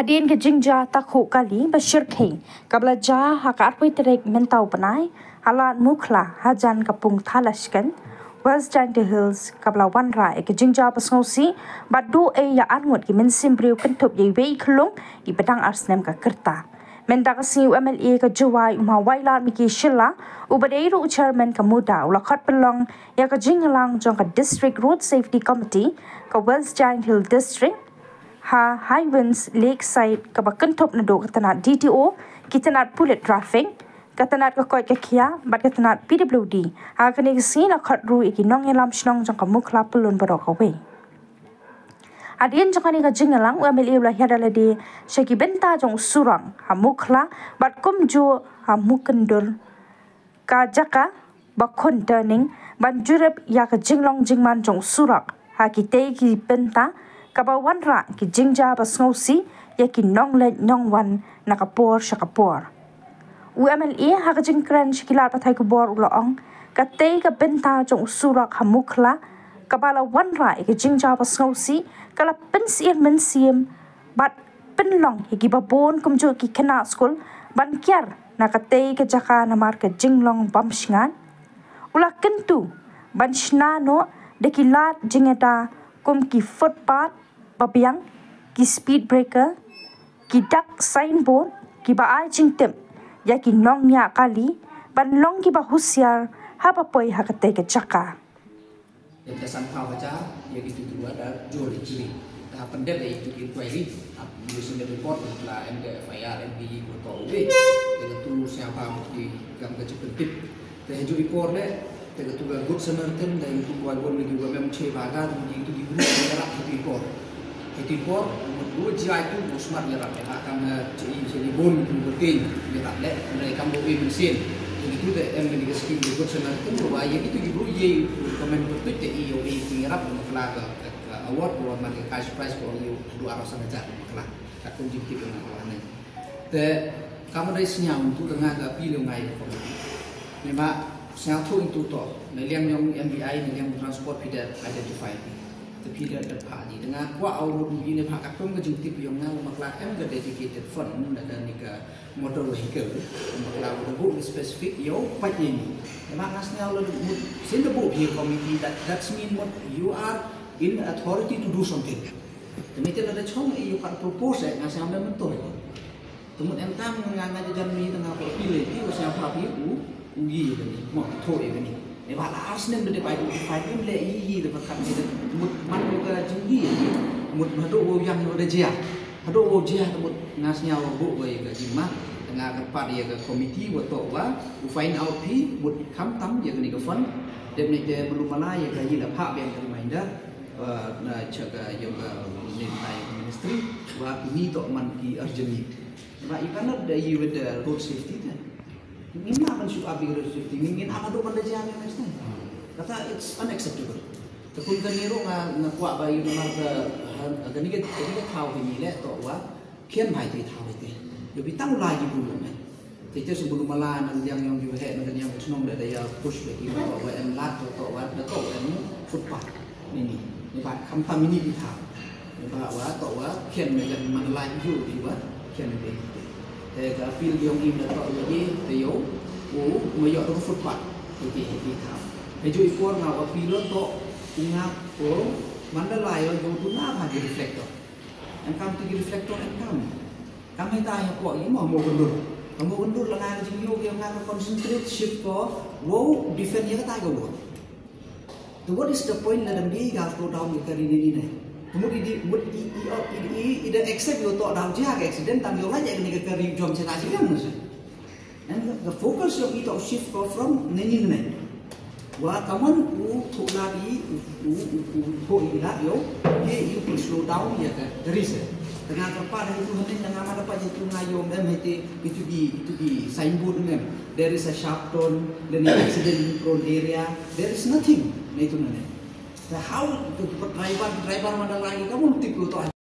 Hadian ke jingja takhu kali bersyirkhi kabla jah hakat witerek mentau penai halat mukla hajan kapung thalashkan West Giant Hills kabla wanra ke jingja pasngausi badu ya angut ki mensim briu kentup ye wei klung i pedang arsnem ka kerta mendakasi UMLA ke jawai wailat miki shilla ubadeiru chairman kamuda ulakhat pelong ya ke jinglang jong ka district road safety committee ka West Giant Hill district Highlands Lakeside kabakentop na do katanat DTO kitanat bullet traffic katanat kakoi kakia bat katanat PWD kani kasi na khatru ikinong elam shnong jong kamukla pulun barok away Adian jong kani ka jingalang UMLA ulah yadala di syaki benta jong surang hamukla bat kumju hamukendur kajaka bakon turning banjurep ya ka jinglong jingman jong surak hakitei ki benta kabawan ra ki jingja basngausi ya ki nonglet nongwan nakapor syakapor. UMLA haka jingkran shikilat patay kubor ulaong katay ka benta jong usurak hamukla kabala wanra ki jingja basngausi kala pensir mensim bat penlong ki babon kumju ki kena skul ban kiar nakatay ka jaka namar ka jinglong bamshingan ulah kentu ban shnano dekilat jingeta kum ki footpath papiang ki speed breaker ki dak signboard ki baai jingtem ya ki nong nya kali ban long ki bahusiar haba poi hakate ke jaka yang somehow aja ya gitu dua ada juri ciri tahap pendek itu inquiry using the report lah MDFIR MDI atau UB itu siapa mesti yang kecil-kecil dan juri report deh itu good Samaritan dan itu buat lagi juga memang cebaga itu di guru merah report report dua jia itu musmat merah akan jadi bon itu berkin merah deh mereka mau mesin itu deh yang dikasih good Samaritan bahwa ya itu di guru ye komen betul deh iyo merah mengelar award buat mereka cash prize kalau you dua ratus aja mengelar takut jikit dengan orangnya deh kamu dari senyum untuk dengan pilih ngai memang saya tahu itu toh, nilai yang MBI, nilai yang transport tidak identify, tapi tidak dapat di dengan kuat awal ini hak akun kejengtip yang ngal maklum ke dedicated fund dan nika motor vehicle, maklum buku spesifik yo pat ini. Memang asnya awal sin the book here committee that's mean what you are in authority to do something. Demikian ada cong you pat propose ngasih ambil mentor. Kemudian entah menganggap jami tengah pilih itu siapa pilih ugi ini mau thoi ini ne bala arsnen de pai pun le yi de bakam ni mut man juga jinggi mut hado wo yang de jia hado wo jia mut ngasnya wo bu we ga jima tengah kepat ya ke komiti wo to wa find out pi mut kham tam ya ni ke fund de ni de belum mana ya ga yi la pha ben reminder na chaga ya ga ni pai ministry wa ini to man ki urgently ba ikana de yi with the road safety Ingin apa sih abis resifti? Ingin apa tu pada jalan yang lain? Kata it's unacceptable. Tapi kan ni orang kuat bayi nomor kan ni tahu ini le, tahu wah kian baik tu tahu itu. Lebih tahu lagi belum kan? Jadi sebelum malah yang juga nanti yang senang dari push lagi tahu wah yang lat tahu wah tahu yang footpath ini. Ni pak kampam ini ditahu. Ni pak wah tahu wah kian macam mana lagi juga kian lebih.แต่ฟิลยงอิมแล้วก็อย่างนี้แต่โยมาหยอดตรงฟุตบาทที่ทำให้ช่วยคนเราฟิลโตงาโอ้มันละลายเราโยนตุน่าผ่านรีเฟล็กเตอร์อันคำที่รีเฟล็กเตอร์อันคำให้ตายอย่างก่อนอย่างโมกันดุโมกันดุละงานจริงโยกยังงานคอนเซนเทรตชิปก็ว้าวดิเฟนยังก็ตายกันหมดแต่ what is the point นั่นดีการโตดาวมีการดีนี่kemudian ida accept yo tok dalam jihad accident tang yo aja ni ke rim jom saya kasih kan mas and the focus yo itu shift from nenin ne wa kaman thuk lagi ho ila yo ye you can slow down ya kan there is dengan tempat itu hendak dengan mana dapat itu ngayom dan itu di signboard dengan there is a sharp turn then accident prone area there is nothing na itu nane how driver mana lagi kamu tipu tu